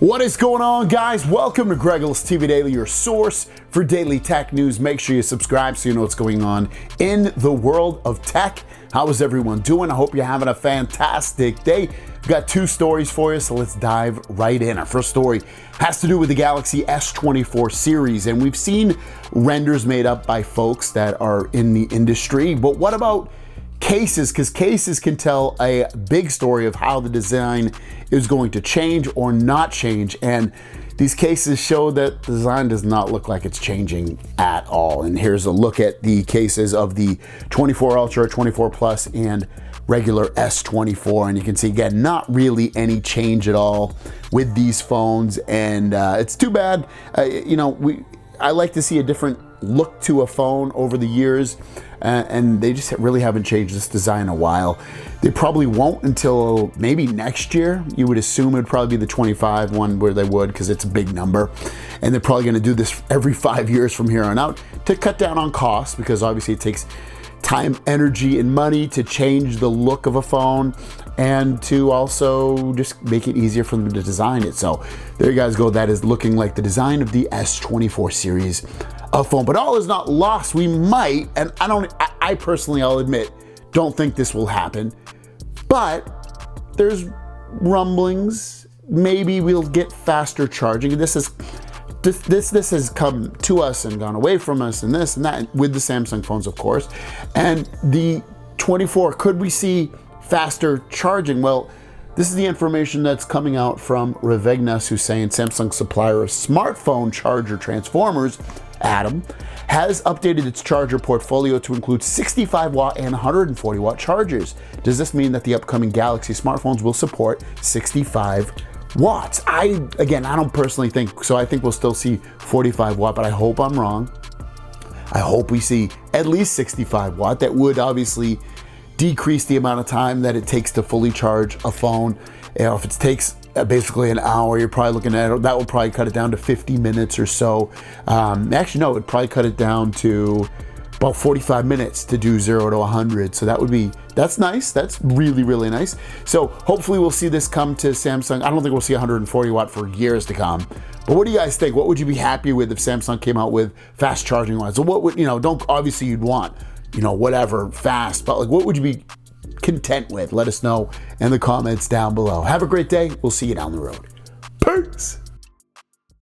What is going on, guys? Welcome to Greggles TV Daily, your source for daily tech news. Make sure you subscribe so you know what's going on in the world of tech. How is everyone doing? I hope you're having a fantastic day. We've got two stories for you, so let's dive right in. Our first story has to do with the Galaxy S24 series, and we've seen renders made up by folks that are in the industry, but what about cases? Because cases can tell a big story of how the design is going to change or not change, and these cases show that the design does not look like it's changing at all. And here's a look at the cases of the 24 Ultra, 24 Plus, and regular S24, and you can see again not really any change at all with these phones, and it's too bad. I like to see a different look to a phone over the years, and they just really haven't changed this design in a while. They probably won't until maybe next year. You would assume it would probably be the 25 one where they would, because it's a big number, and they're probably going to do this every 5 years from here on out to cut down on costs, because obviously it takes time, energy, and money to change the look of a phone, and to also just make it easier for them to design it. So there you guys go. That is looking like the design of the S24 series of phone. But all is not lost. We might, and I personally, I'll admit, don't think this will happen, but there's rumblings. Maybe we'll get faster charging. This has come to us and gone away from us, and this and that with the Samsung phones, of course. And the 24, could we see faster charging? Well, this is the information that's coming out from Greggles, who's saying Samsung supplier of smartphone charger transformers, Atom, has updated its charger portfolio to include 65 watt and 140 watt chargers. Does this mean that the upcoming Galaxy smartphones will support 65 watts? I don't personally think so. I think we'll still see 45 watt, but I hope I'm wrong. I hope we see at least 65 watt. That would obviously decrease the amount of time that it takes to fully charge a phone. If it takes basically an hour, you're probably looking at it, that will probably cut it down to 50 minutes or so. Actually, no, it would probably cut it down to about 45 minutes to do 0 to 100. So that's nice. That's really, really nice. So hopefully we'll see this come to Samsung. I don't think we'll see 140 watt for years to come. But what do you guys think? What would you be happy with if Samsung came out with fast charging ones? So what would, obviously you'd want, whatever fast, but like what would you be content with? Let us know in the comments down below. Have a great day. We'll see you down the road. Peace.